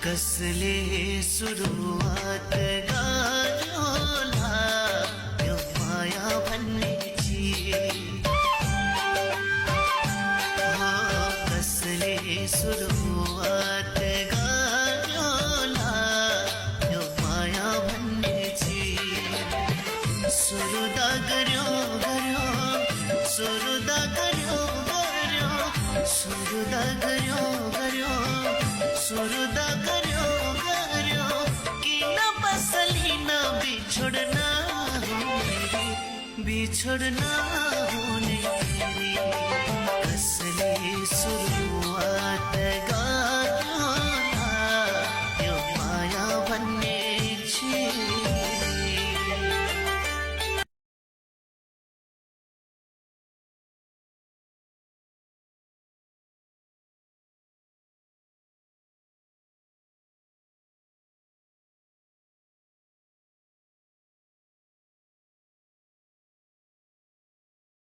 कसले सुरुवात गर्योला यो माया भन्ने चिज हो कसले सुरुवात गर्योला यो माया भन्ने चिज सुरुदा गर्यो गर्यो सुरुदा गर्यो गर्यो सुरुदा गर्यो गर्यो सुरुदा गर्यो गर्यो किन बसलिन बिछोड्न हो मेरे बिछोड्न हो